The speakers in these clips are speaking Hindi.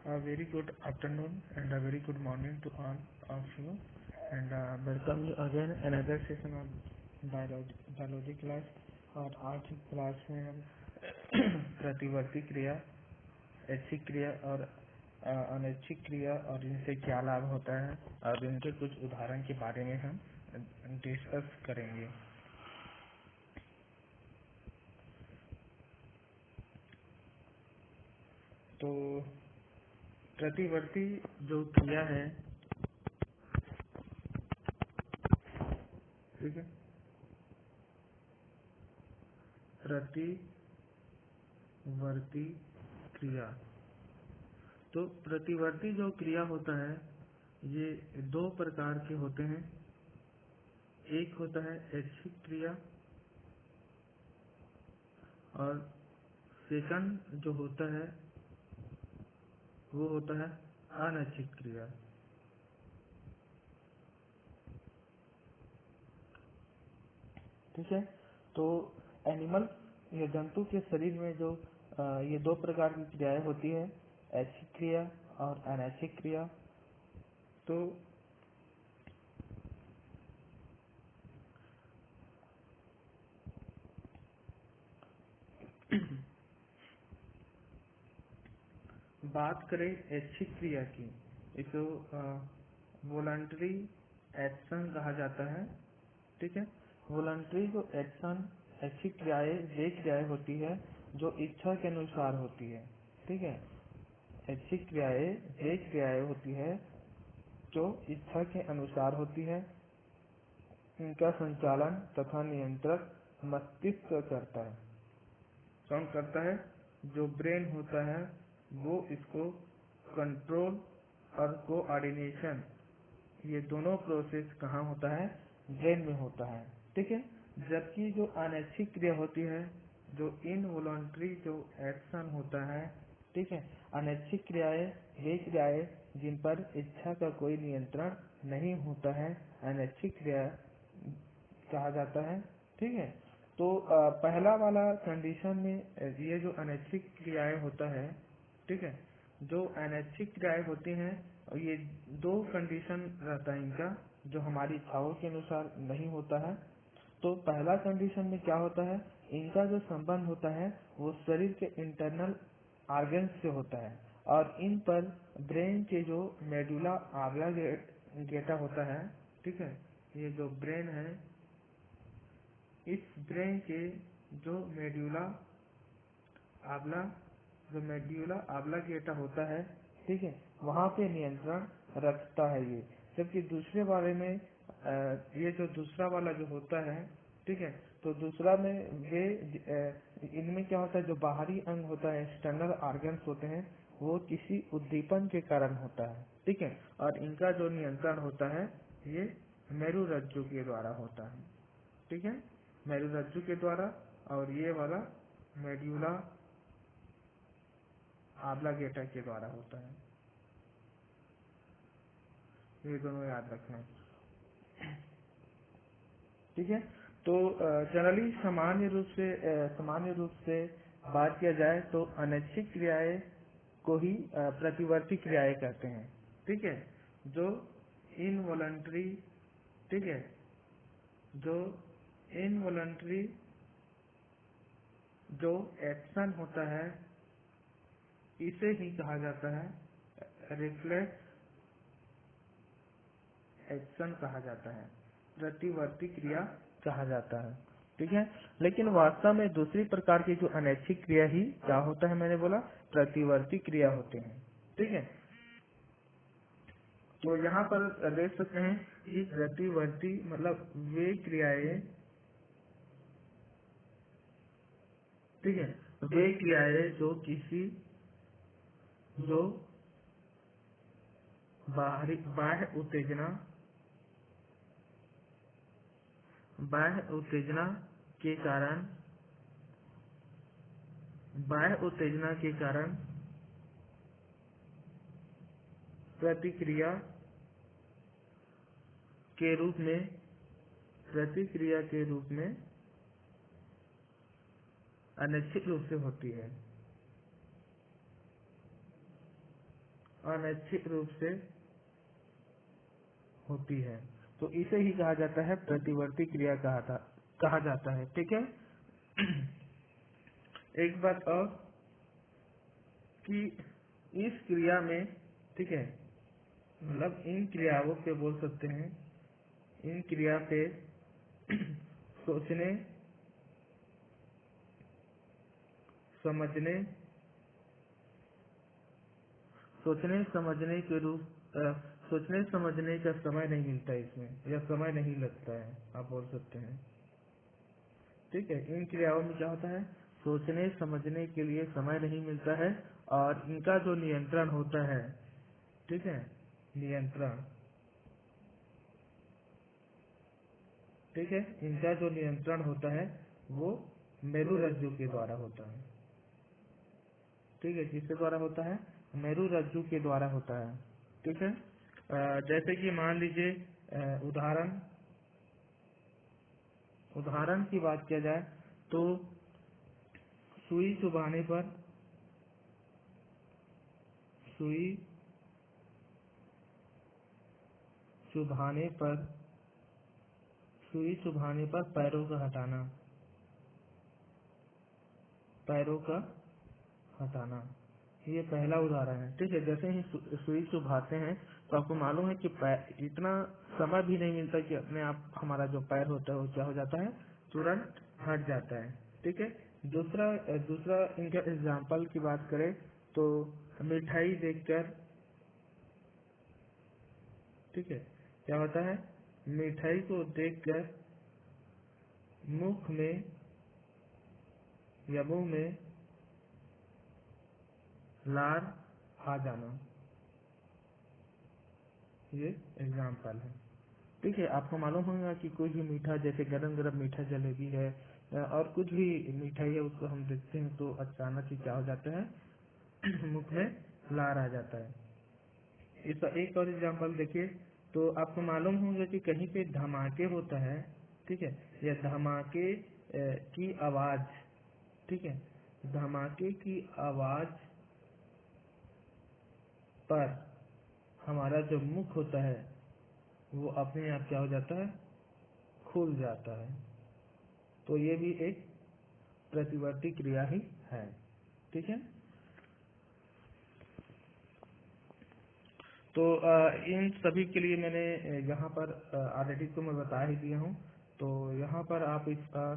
A very good afternoon and a very good morning to all of you, and welcome you again another session of biology class। और आज की क्लास में हम प्रतिवर्ती क्रिया, ऐच्छिक क्रिया और अनैच्छिक क्रिया और इनसे क्या लाभ होता है और इनके कुछ उदाहरण के बारे में हम डिस्कस करेंगे। तो प्रतिवर्ती जो क्रिया है, ठीक है, प्रतिवर्ती क्रिया। तो प्रतिवर्ती जो क्रिया होता है ये दो प्रकार के होते हैं। एक होता है ऐच्छिक क्रिया और सेकंड जो होता है वो होता है अनैच्छिक क्रिया। ठीक है, तो एनिमल या जंतु के शरीर में जो ये दो प्रकार की क्रियाएं होती है, ऐच्छिक क्रिया और अनैच्छिक क्रिया। तो बात करें ऐच्छिक क्रिया की, इसको वॉलंटरी एक्शन कहा जाता है। ठीक है, वॉलंटरी जो एक्शन, ऐच्छिक क्रियाएं वे क्रियाएं होती है जो इच्छा के अनुसार होती है। ठीक है, ऐच्छिक क्रियाएं वे क्रियाएं होती है जो इच्छा के अनुसार होती है। इनका संचालन तथा नियंत्रण मस्तिष्क करता है। कौन करता है? जो ब्रेन होता है वो इसको कंट्रोल और कोऑर्डिनेशन, ये दोनों प्रोसेस कहाँ होता है? ब्रेन में होता है। ठीक है, जबकि जो अनैच्छिक क्रिया होती है, जो इनवॉलंटरी जो एक्शन होता है, ठीक है, अनैच्छिक क्रियाएं वे क्रियाएं जिन पर इच्छा का कोई नियंत्रण नहीं होता है, अनैच्छिक क्रिया कहा जाता है। ठीक है, तो पहला वाला कंडीशन में ये जो अनैच्छिक क्रियाएं होता है, ठीक है, जो अनैच्छिक क्रियाएं होती हैं ये दो कंडीशन रहता है इनका, जो हमारी इच्छाओं के अनुसार नहीं होता है। तो पहला कंडीशन में क्या होता है, इनका जो संबंध होता है वो शरीर के इंटरनल ऑर्गन्स से होता है और इन पर ब्रेन के जो मेडुला ऑब्लांगेटा होता है। ठीक है, ये जो ब्रेन है, इस ब्रेन के जो मेड्यूला ऑब्लांगेटा होता है, ठीक है, वहाँ पे नियंत्रण रखता है ये। जबकि दूसरे वाले में ये जो दूसरा वाला जो होता है, ठीक है, तो दूसरा में ये इनमें क्या होता है, जो बाहरी अंग होता है, एक्सटर्नल ऑर्गन्स होते हैं, वो किसी उद्दीपन के कारण होता है। ठीक है, और इनका जो नियंत्रण होता है ये मेरुरज्जु के द्वारा होता है। ठीक है, मेरुरज्जु के द्वारा, और ये वाला मेड्यूला ऑब्लांगेटा के द्वारा होता है। ये दोनों याद रखना। ठीक है, तो जनरली सामान्य रूप से बात किया जाए तो अनैच्छिक क्रियाएं को ही प्रतिवर्ती क्रियाएं कहते हैं। ठीक है, जो इनवॉलंटरी, ठीक है, जो इनवॉलंटरी जो एक्शन होता है इसे ही कहा जाता है रिफ्लेक्स एक्शन कहा जाता है, प्रतिवर्ती क्रिया कहा जाता है। ठीक है, लेकिन वास्तव में दूसरी प्रकार की जो अनैच्छिक क्रिया ही क्या होता है, मैंने बोला प्रतिवर्ती क्रिया होते हैं। ठीक है, तो यहाँ पर देख सकते हैं कि प्रतिवर्ती मतलब वे क्रियाएं, ठीक है, वे क्रियाएं जो बाह्य उत्तेजना के कारण प्रतिक्रिया के रूप में अनैच्छिक रूप से होती है। अनैच्छिक रूप से होती है, तो इसे ही कहा जाता है प्रतिवर्ती क्रिया कहा जाता है। ठीक है। एक बात और कि इस क्रिया में, ठीक है, मतलब इन क्रियाओं पे बोल सकते हैं, इन क्रिया पे सोचने समझने समझने के रूप सोचने समझने का समय नहीं मिलता है इसमें, या समय नहीं लगता है, आप बोल सकते हैं। ठीक है। इन क्रियाओं में क्या होता है, सोचने समझने के लिए समय नहीं मिलता है, और इनका जो नियंत्रण होता है, ठीक है, नियंत्रण, ठीक है, इनका जो नियंत्रण होता है वो मेरुरज्जु के द्वारा होता है। ठीक है, किसके द्वारा होता है, मेरुरज्जु के द्वारा होता है। ठीक है। जैसे कि मान लीजिए उदाहरण की बात किया जाए तो सुई चुभाने पर सुई चुभाने पर सुई चुभाने पर पैरों का हटाना, पैरों का हटाना, ये पहला उदाहरण है। ठीक है। जैसे ही सुई चुभाते हैं तो आपको मालूम है कि इतना समय भी नहीं मिलता कि अपने आप हमारा जो पैर होता है वो क्या हो जाता है, तुरंत हट जाता है। ठीक है। दूसरा दूसरा इनका एग्जाम्पल की बात करें तो मिठाई देखकर, ठीक है, क्या होता है, मिठाई को देखकर मुख में या मुंह में लार आ जाना, ये एग्जाम्पल है। ठीक है। आपको मालूम होगा कि कोई भी मीठा, जैसे गरम गरम मीठा जलेबी है और कुछ भी मिठाई है, उसको हम देखते हैं तो अचानक ही क्या हो जाता है, मुख में लार आ जाता है। इसका एक और एग्जाम्पल देखिए तो आपको मालूम होगा कि कहीं पे धमाके होता है, ठीक है, या धमाके की आवाज, ठीक है, धमाके की आवाज पर हमारा जो मुख होता है वो अपने आप क्या हो जाता है, खुल जाता है। तो ये भी एक प्रतिवर्ती क्रिया ही है। ठीक है। तो इन सभी के लिए मैंने यहाँ पर ऑलरेडी तो मैं बता ही दिया हूँ। तो यहाँ पर आप इसका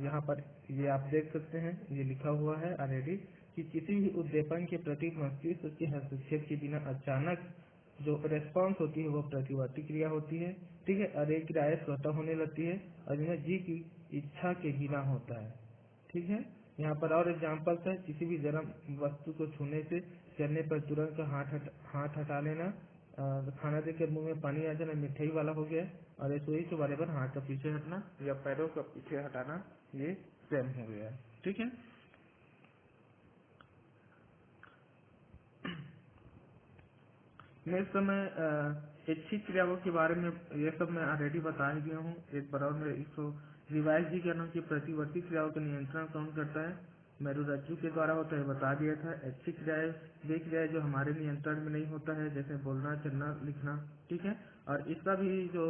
यहाँ पर ये आप देख सकते हैं, ये लिखा हुआ है ऑलरेडी कि किसी भी उद्दीपन के प्रति मस्तिष्क के हस्तक्षेप के बिना अचानक जो रेस्पॉन्स होती है वो प्रतिवर्ती क्रिया होती है। ठीक है। और एक क्रिया स्वतः होने लगती है और इनमें जीव की इच्छा के बिना होता है। ठीक है। यहाँ पर और एग्जाम्पल्स है, किसी भी गर्म वस्तु को छूने से चलने पर तुरंत हाथ हटा लेना, खाना देकर मुंह में पानी आ जाना, मिठाई वाला हो गया, और रसोई चुबाने पर हाथ का पीछे हटना या पैरों का पीछे हटाना, ये सेम हो गया। ठीक है। मैं इस समय इच्छित क्रियाओं के बारे में ये सब मैं ऑलरेडी बता ही दिया हूँ। एक बार और मैं इसको रिवाइज भी करना कि प्रतिवर्ती क्रियाओं का नियंत्रण कौन करता है, मेरुरज्जु के द्वारा होता है, बता दिया था। ऐच्छिक क्रियाएं वे क्रियाएं जो हमारे नियंत्रण में नहीं होता है, जैसे बोलना, चलना, लिखना। ठीक है। और इसका भी जो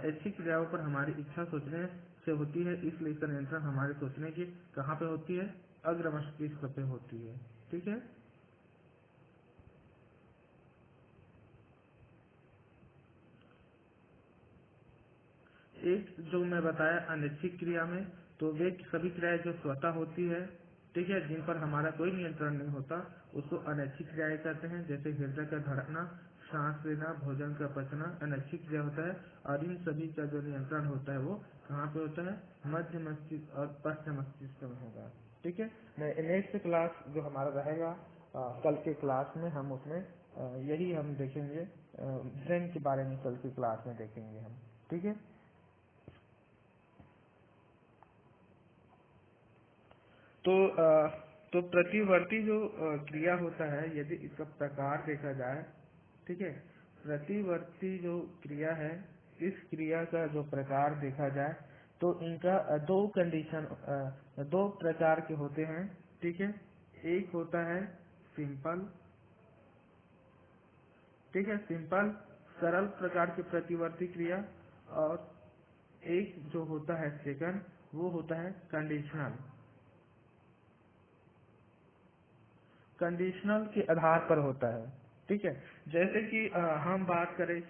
ऐच्छिक क्रियाओं पर हमारी इच्छा सोचने से होती है, इसलिए इसका नियंत्रण हमारे सोचने की कहाँ पे होती है, अग्र मस्तिष्क पे होती है। ठीक है। एक जो मैं बताया अनैच्छिक क्रिया में, तो वे सभी क्रियाएं जो स्वतः होती है, ठीक है, जिन पर हमारा कोई नियंत्रण नहीं होता, उसको अनैच्छिक क्रियाएं कहते हैं। जैसे हृदय का धड़कना, सांस लेना, भोजन का पचना अनैच्छिक क्रिया होता है। और इन सभी का जो नियंत्रण होता है वो कहाँ पे होता है, मध्य मस्तिष्क और पश्चिम मस्तिष्क में होगा। ठीक है। नेक्स्ट क्लास जो हमारा रहेगा कल के क्लास में हम उसमें यही हम देखेंगे, ब्रेन के बारे में कल की क्लास में देखेंगे हम। ठीक है। तो तो प्रतिवर्ती जो क्रिया होता है, यदि इसका प्रकार देखा जाए, ठीक है, प्रतिवर्ती जो क्रिया है, इस क्रिया का जो प्रकार देखा जाए तो इनका दो कंडीशन, दो प्रकार के होते हैं। ठीक है। एक होता है सिंपल ठीक है, सिंपल सरल प्रकार की प्रतिवर्ती क्रिया। और एक जो होता है सेकंड, वो होता है कंडीशनल। कंडीशनल के आधार पर होता है। ठीक है, जैसे कि हम बात करें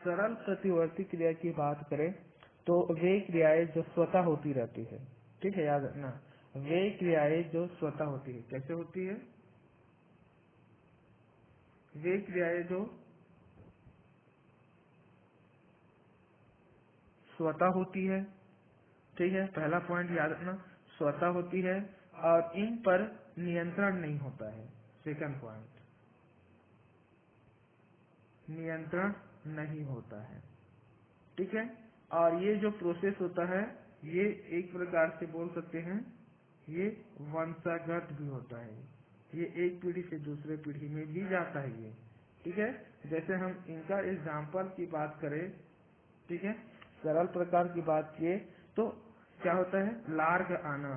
सरल प्रतिवर्ती क्रिया की बात करें तो वे क्रियाएं जो स्वतः होती रहती है। ठीक है, याद रखना, वे क्रियाएं जो स्वतः होती है। कैसे होती है? वे क्रियाएं जो स्वतः होती है। ठीक है, पहला पॉइंट याद रखना, स्वतः होती है और इन पर नियंत्रण नहीं होता है। सेकंड पॉइंट, नियंत्रण नहीं होता है। ठीक है, और ये जो प्रोसेस होता है, ये एक प्रकार से बोल सकते हैं, ये वंशागत भी होता है। ये एक पीढ़ी से दूसरे पीढ़ी में भी जाता है ये। ठीक है, जैसे हम इनका एग्जाम्पल की बात करें, ठीक है, सरल प्रकार की बात किए तो क्या होता है, लार का आना।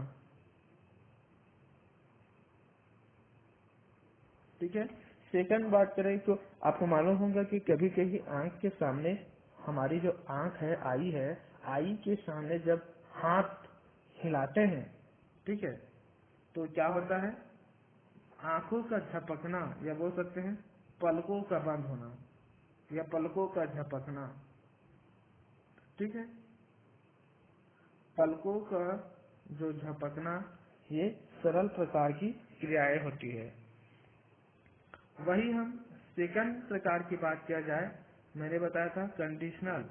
ठीक है, सेकंड बात करें तो आपको मालूम होगा कि कभी कभी आंख के सामने, हमारी जो आंख है, आई के सामने जब हाथ हिलाते हैं, ठीक है, तो क्या होता है, आंखों का झपकना, या बोल सकते हैं पलकों का बंद होना, या पलकों का झपकना। ठीक है, पलकों का जो झपकना, ये सरल प्रकार की क्रियाएं होती है। वही हम सेकंड प्रकार की बात किया जाए, मैंने बताया था कंडीशनल।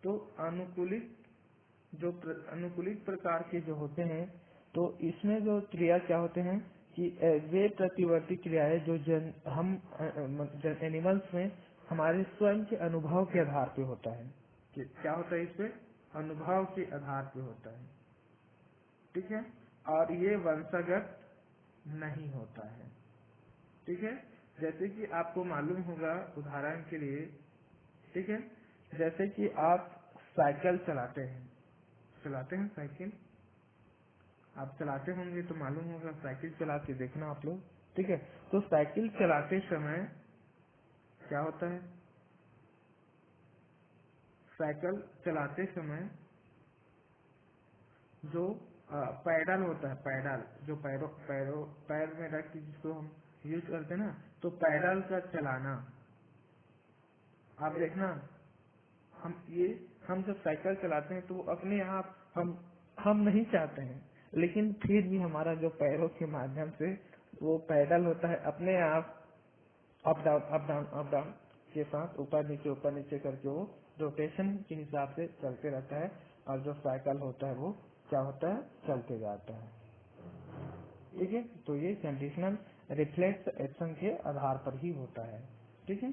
तो अनुकूलित प्रकार के जो होते हैं, तो इसमें जो क्रिया क्या होते हैं कि वे प्रतिवर्ती क्रियाएं जो हम एनिमल्स में हमारे स्वयं के अनुभव के आधार पे होता है। क्या होता है, इस पे अनुभव के आधार पे होता है। ठीक है, और ये वंशागत नहीं होता है। ठीक है, जैसे कि आपको मालूम होगा, उदाहरण के लिए, ठीक है, जैसे कि आप साइकिल चलाते हैं साइकिल, आप चलाते होंगे तो मालूम होगा, साइकिल चला के देखना आप लोग। ठीक है, तो साइकिल चलाते समय क्या होता है, साइकिल चलाते समय जो पैडल होता है, पैडल जो पैर में रख के जिसको हम यूज करते हैं ना, तो पैडल का चलाना, आप देखना, हम जब साइकिल चलाते हैं तो वो अपने आप हम नहीं चाहते हैं, लेकिन फिर भी हमारा जो पैरों के माध्यम से वो पैडल होता है, अपने आप अप डाउन के साथ ऊपर नीचे करके वो रोटेशन के हिसाब से चलते रहता है, और जो साइकिल होता है वो क्या होता है, चलते जाता है। ठीक है, तो ये कंडीशनल रिफ्लेक्स एक्शन के आधार पर ही होता है। ठीक है,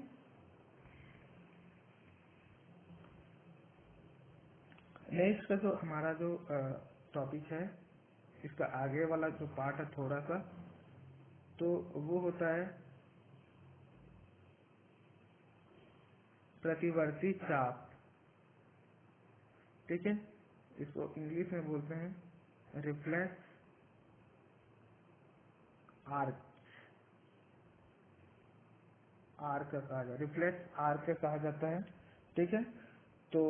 नेक्स्ट का जो हमारा जो टॉपिक है, इसका आगे वाला जो पार्ट है थोड़ा सा, तो वो होता है प्रतिवर्ती चाप। ठीक है, इसको इंग्लिश में बोलते हैं रिफ्लेक्स आर्क, रिफ्लेक्स आर्क कहा जाता है। ठीक है, तो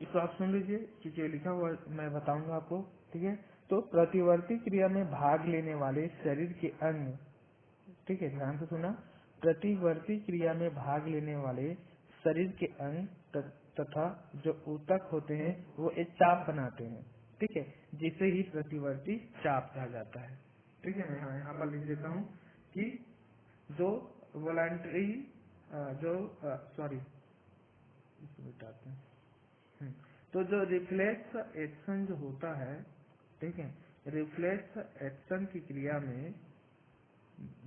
इसको आप सुन लीजिए, क्योंकि लिखा हुआ मैं बताऊंगा आपको। ठीक है, तो प्रतिवर्ती क्रिया में भाग लेने वाले शरीर के अंग, ठीक है, ध्यान से सुना, प्रतिवर्ती क्रिया में भाग लेने वाले शरीर के अंग तथा जो ऊतक होते हैं वो एक चाप बनाते हैं। ठीक है, जिसे ही प्रतिवर्ती चाप कहा जाता है। ठीक है, मैं यहाँ पर लिख देता हूँ कि जो वॉलंटरी जो सॉरी इसको मिटाते हैं। तो जो रिफ्लेक्स एक्शन जो होता है, ठीक है, रिफ्लेक्स एक्शन की क्रिया में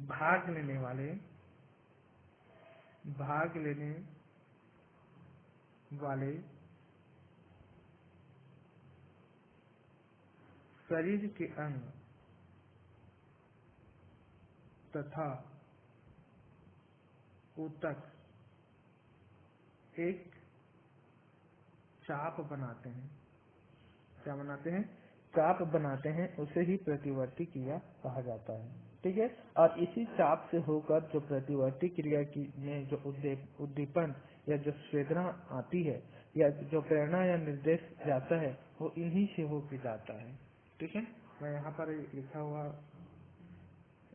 भाग लेने वाले शरीर के अंग तथा ऊतक एक चाप बनाते हैं। क्या बनाते हैं? चाप बनाते हैं उसे ही प्रतिवर्ती क्रिया कहा जाता है। ठीक है, और इसी चाप से होकर जो प्रतिवर्ती क्रिया की में जो उद्दीपन या जो स्वेदना आती है या जो प्रेरणा या निर्देश जाता है वो इन्हीं से होके जाता है। ठीक है, मैं यहाँ पर लिखा हुआ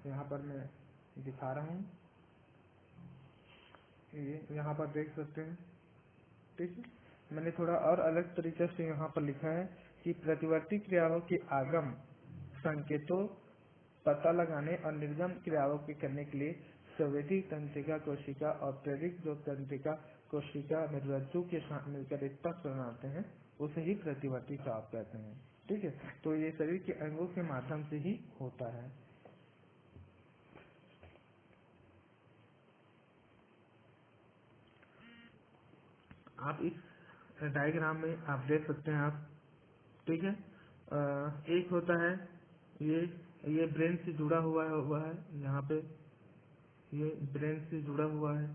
यहाँ पर मैं दिखा रहा हूँ, ये यहाँ पर देख सकते हैं। ठीक है, मैंने थोड़ा और अलग तरीके से यहाँ पर लिखा है कि प्रतिवर्ती क्रियाओं के आगम संकेतों पता लगाने और निर्गम क्रियाओं के करने के लिए संवेदी तंत्रिका कोशिका और प्रेरित जो तंत्रिका कोशिका मेरुरज्जु के साथ मिलकर स्पर्श बनाते हैं उसे ही प्रतिवर्ती चाप कहते हैं। ठीक है, तो ये शरीर के अंगों के माध्यम से ही होता है। आप इस डायग्राम में आप देख सकते हैं आप। ठीक है, एक होता है ये ब्रेन से जुड़ा हुआ है यहाँ पे, ये ब्रेन से जुड़ा हुआ है।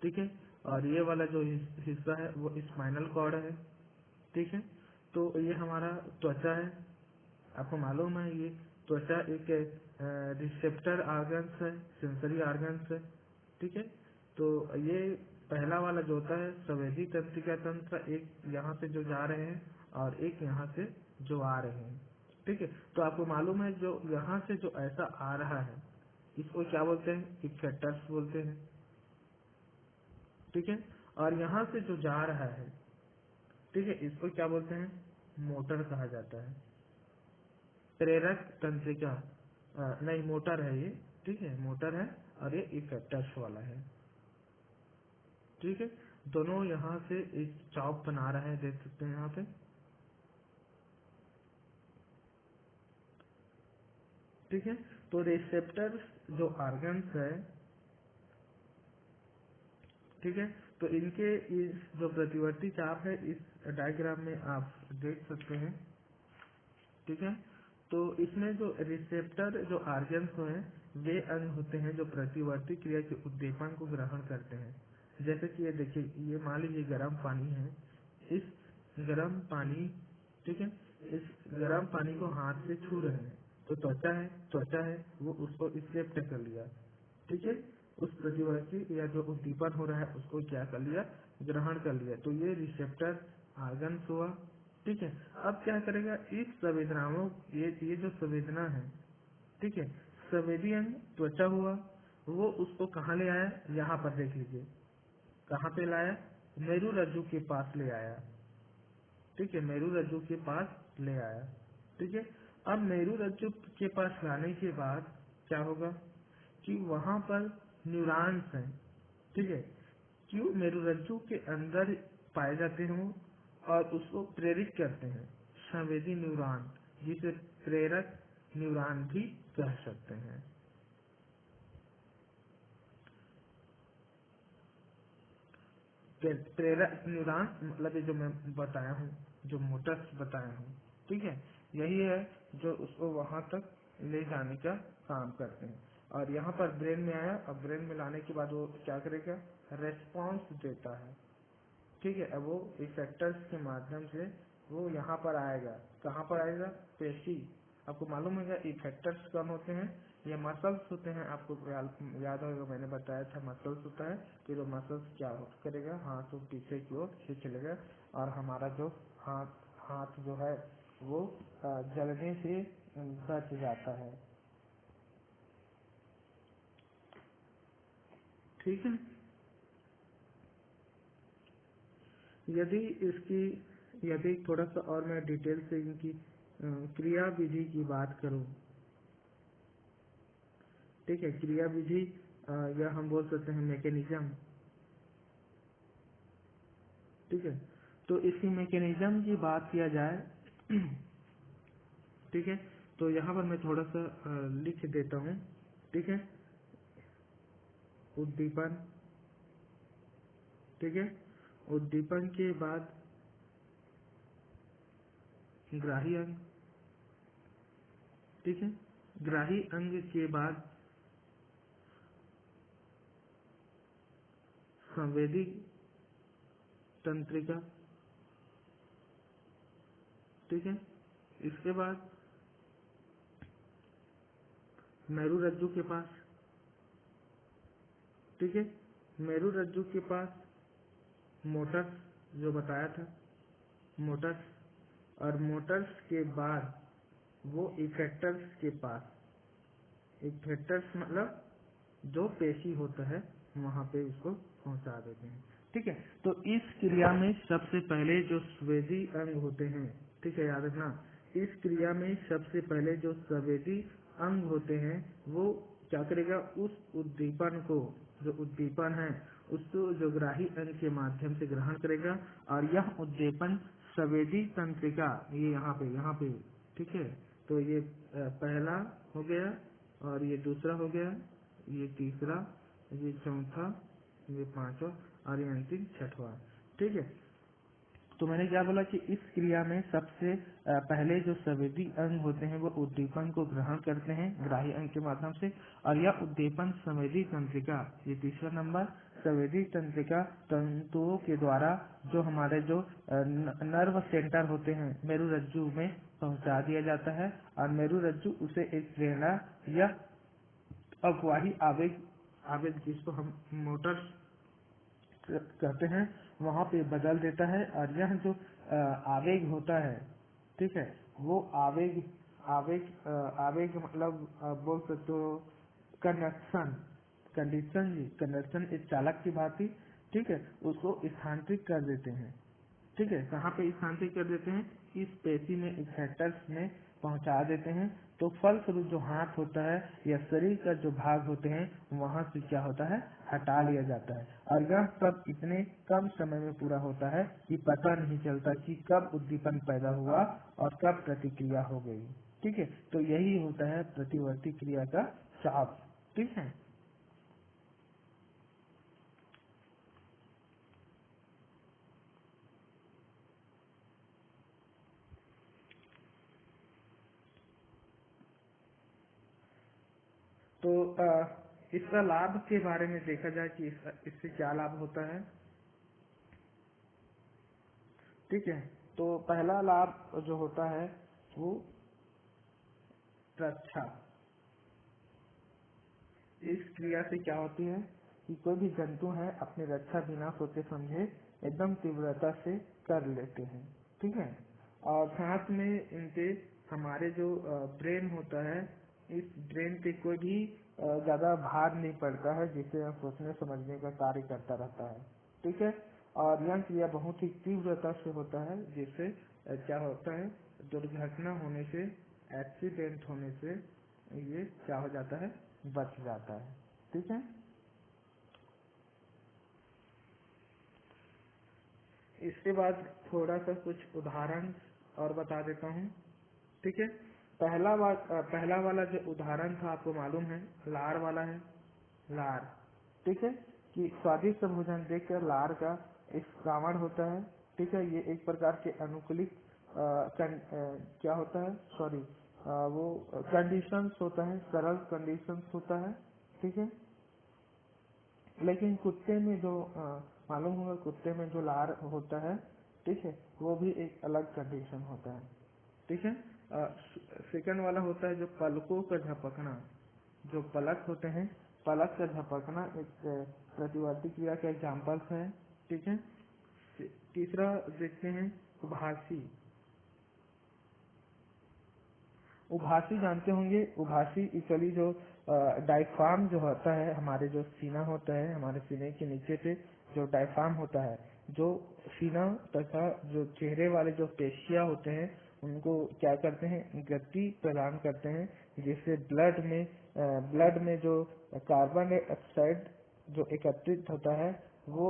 ठीक है, और ये वाला जो हिस्सा है वो स्पाइनल कॉर्ड है। ठीक है, तो ये हमारा त्वचा है। आपको मालूम है ये त्वचा एक रिसेप्टर ऑर्गन्स है, सेंसरी ऑर्गन्स है। ठीक है, तो ये पहला वाला जो होता है संवेदी तंत्रिका तंत्र, एक यहाँ से जो जा रहे हैं और एक यहाँ से जो आ रहे हैं। ठीक है, तो आपको मालूम है जो यहाँ से जो ऐसा आ रहा है इसको क्या बोलते हैं, इफेक्टर्स बोलते हैं। ठीक है, और यहाँ से जो जा रहा है, ठीक है, इसको क्या बोलते हैं, मोटर कहा जाता है। प्रेरक तंत्रिका नहीं, मोटर है ये। ठीक है, मोटर है और ये इफेक्टर्स वाला है। ठीक है, दोनों यहाँ से एक चौक बना रहा है, देख सकते हैं यहाँ पे। ठीक है, तो रिसेप्टर जो ऑर्गन्स है, ठीक है, तो इनके इस जो प्रतिवर्ती चाप है इस डायग्राम में आप देख सकते हैं। ठीक है, तो इसमें जो रिसेप्टर जो ऑर्गन्स हैं वे अंग होते हैं जो प्रतिवर्ती क्रिया के उद्दीपन को ग्रहण करते हैं। जैसे कि ये देखिए, ये मान लीजिए गर्म पानी है, इस गर्म पानी, ठीक है, इस गर्म पानी को हाथ से छू रहे हैं, तो त्वचा है वो उसको एक्सेप्ट कर लिया। ठीक है, उस प्रतिवर्ती या जो उद्दीपन हो रहा है उसको क्या कर लिया, ग्रहण कर लिया, तो ये रिसेप्टर ऑर्गन्स हुआ। ठीक है, अब क्या करेगा, इस संवेदनाओं ये जो संवेदना है, ठीक है, संवेदी अंग त्वचा हुआ, वो उसको कहाँ ले आया, यहाँ पर देख लीजिए कहाँ पे लाया, मेरु रज्जु के पास ले आया। ठीक है, मेरु रज्जु के पास ले आया। ठीक है, अब मेरु रज्जु के पास लाने के बाद क्या होगा कि वहां पर न्यूरॉन्स हैं। ठीक है, क्यों मेरुरज्जु के अंदर पाए जाते हों और उसको प्रेरित करते हैं, संवेदी न्यूरॉन, जिसे प्रेरक न्यूरॉन भी कह सकते हैं। प्रेरक न्यूरॉन मतलब ये जो मैं बताया हूँ, जो मोटर्स बताया हूँ, ठीक है, यही है जो उसको वहां तक ले जाने का काम करते हैं। और यहाँ पर ब्रेन में आया, अब ब्रेन में लाने के बाद वो क्या करेगा, रेस्पॉन्स देता है। ठीक है, अब वो इफेक्टर्स के माध्यम से वो यहाँ पर आएगा, कहाँ पर आएगा, पेशी। आपको मालूम है इफेक्टर्स कौन होते हैं, ये मसल्स होते हैं। आपको याद होगा मैंने बताया था मसल्स होता है, फिर वो मसल्स क्या करेगा, हाथ को पीछे की ओर खींच लेगा और हमारा जो हाथ जो है वो जलने से बच जाता है। ठीक है, यदि थोड़ा सा और मैं डिटेल से इनकी क्रिया विधि की बात करूं, ठीक है, क्रिया विधि या हम बोल सकते हैं मैकेनिज्म। ठीक है, तो इसकी मैकेनिज्म की बात किया जाए, ठीक है, तो यहाँ पर मैं थोड़ा सा लिख देता हूँ। ठीक है, उद्दीपन, ठीक है, उद्दीपन के बाद ग्राही अंग, ठीक है, ग्राही अंग के बाद संवेदी तंत्रिका, ठीक है, इसके बाद मेरू रज्जु के पास, ठीक है, मेरू रज्जु के पास मोटर्स जो बताया था, मोटर्स, और मोटर्स के बाद वो इफेक्टर्स के पास, इफेक्टर्स मतलब जो पेशी होता है वहाँ पे उसको पहुँचा देते हैं। ठीक है, तो इस क्रिया में सबसे पहले जो संवेदी अंग होते हैं, ठीक है, याद रखना, इस क्रिया में सबसे पहले जो संवेदी अंग होते हैं वो क्या करेगा, उस उद्दीपन को, जो उद्दीपन है उसको जो ग्राही अंग के माध्यम से ग्रहण करेगा, और यह उद्दीपन संवेदी तंत्रिका, ये यहाँ पे, ठीक है, तो ये पहला हो गया, और ये दूसरा हो गया, ये तीसरा, ये चौथा, ये पांचवा, और ये अंतिम छठवां। ठीक है, तो मैंने क्या बोला कि इस क्रिया में सबसे पहले जो संवेदी अंग होते हैं वो उद्दीपन को ग्रहण करते हैं ग्राही अंग के माध्यम से, और यह उद्दीपन संवेदी तंत्रिका, ये तीसरा नंबर, संवेदी तंत्रिका तंतुओं के द्वारा जो हमारे जो नर्व सेंटर होते हैं मेरू रज्जु में पहुंचा दिया जाता है, और मेरू रज्जु उसे एक प्रेरणा या अफवाही आवेग, आवेग जिसको हम मोटर कहते हैं, वहाँ पे बदल देता है, और यह जो आवेग होता है, ठीक है, वो आवेग, आवेग मतलब बोल सकते हो कनेक्शन, कंडीशन जी, कनेक्शन एक चालक की भांति, ठीक है, उसको स्थानांतरित कर देते हैं। ठीक है, कहाँ पे स्थानांतरित कर देते हैं, इस पेशी में, इफेक्टर्स में पहुंचा देते हैं। तो फलस्वरूप जो हाथ होता है या शरीर का जो भाग होते हैं वहां से क्या होता है, हटा लिया जाता है, और यह सब इतने कम समय में पूरा होता है कि पता नहीं चलता कि कब उद्दीपन पैदा हुआ और कब प्रतिक्रिया हो गई। ठीक है, तो यही होता है प्रतिवर्ती क्रिया का चाप। ठीक है, तो इसका लाभ के बारे में देखा जाए कि इससे क्या लाभ होता है। ठीक है, तो पहला लाभ जो होता है वो रक्षा, इस क्रिया से क्या होती है कि कोई भी जंतु है अपनी रक्षा बिना सोचे समझे एकदम तीव्रता से कर लेते हैं। ठीक है, और साथ में इनके हमारे जो ब्रेन होता है, इस ब्रेन पे कोई भी ज्यादा भार नहीं पड़ता है, जिससे हम सोचने समझने का कार्य करता रहता है। ठीक है, और यह क्रिया बहुत ही तीव्रता से होता है, जिससे क्या होता है, दुर्घटना होने से, एक्सीडेंट होने से ये क्या हो जाता है, बच जाता है। ठीक है, इसके बाद थोड़ा सा कुछ उदाहरण और बता देता हूँ। ठीक है, पहला वाला जो उदाहरण था आपको मालूम है, लार वाला है, लार। ठीक है, कि स्वादिष्ट भोजन देखकर लार का एक श्रावण होता है। ठीक है, ये एक प्रकार के अनुकूलित क्या होता है, सॉरी, वो कंडीशंस होता है, सरल कंडीशंस होता है। ठीक है, लेकिन कुत्ते में जो मालूम होगा, कुत्ते में जो लार होता है, ठीक है, वो भी एक अलग कंडीशन होता है। ठीक है, सेकंड वाला होता है जो पलकों का झपकना, जो पलक होते हैं, पलक का झपकना एक प्रतिवर्ती क्रिया का एग्जाम्पल है। ठीक है, तीसरा देखते हैं उभासी। उभासी जानते होंगे, उभासी एक्चुअली जो डायफ्राम जो होता है, हमारे जो सीना होता है, हमारे सीने के नीचे से जो डायफ्राम होता है, जो सीना तथा जो चेहरे वाले जो पेशियां होते हैं उनको क्या करते हैं, गति प्रदान करते हैं, जिससे ब्लड में जो कार्बन डाइऑक्साइड जो एकत्रित होता है वो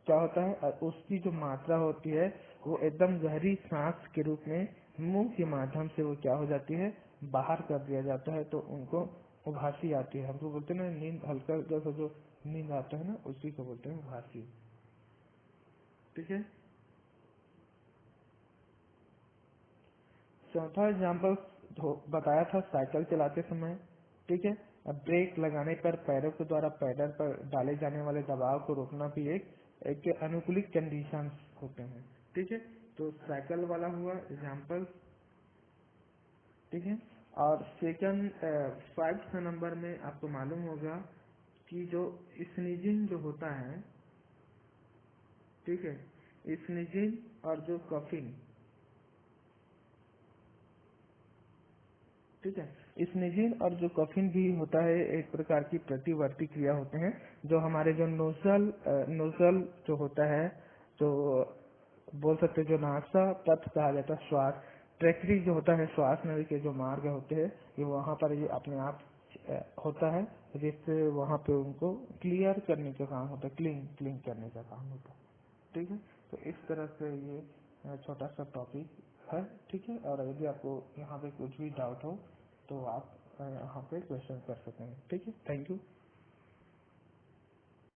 क्या होता है, उसकी जो मात्रा होती है वो एकदम गहरी सांस के रूप में मुंह के माध्यम से वो क्या हो जाती है, बाहर कर दिया जाता है, तो उनको उभासी आती है। हमको बोलते हैं ना नींद, हल्का हल्का सा जो नींद आता है ना, उसी को बोलते हैं उभासी। ठीक है, चौथा एग्जाम्पल बताया था साइकिल चलाते समय। ठीक है, अब ब्रेक लगाने पर पैरों के द्वारा पैडल पर डाले जाने वाले दबाव को रोकना भी एक अनुकूलित कंडीशन होते हैं। ठीक है, तो साइकिल वाला हुआ एग्जाम्पल, ठीक है। और सेकंड 5th नंबर में आपको मालूम होगा कि जो स्नीजिंग जो होता है, ठीक है, स्नीजिंग और जो कफिंग, ठीक है, स्नीजिंग और जो कफिन भी होता है एक प्रकार की प्रतिवर्ती क्रिया होते हैं। जो हमारे जो नोजल जो होता है, जो बोल सकते हैं जो नासा पथ कहा जाता है, श्वास ट्रैक्टरी जो होता है, श्वास नली के जो मार्ग होते हैं, ये वहाँ पर ये अपने आप होता है, जिससे वहाँ पे उनको क्लियर करने का काम होता है, क्लीन करने का काम होता है। ठीक है, तो इस तरह से ये छोटा सा टॉपिक है। ठीक है, और यदि आपको यहाँ पे कुछ भी डाउट हो तो आप यहाँ पे क्वेश्चन कर सकते हैं। ठीक है, थैंक यू।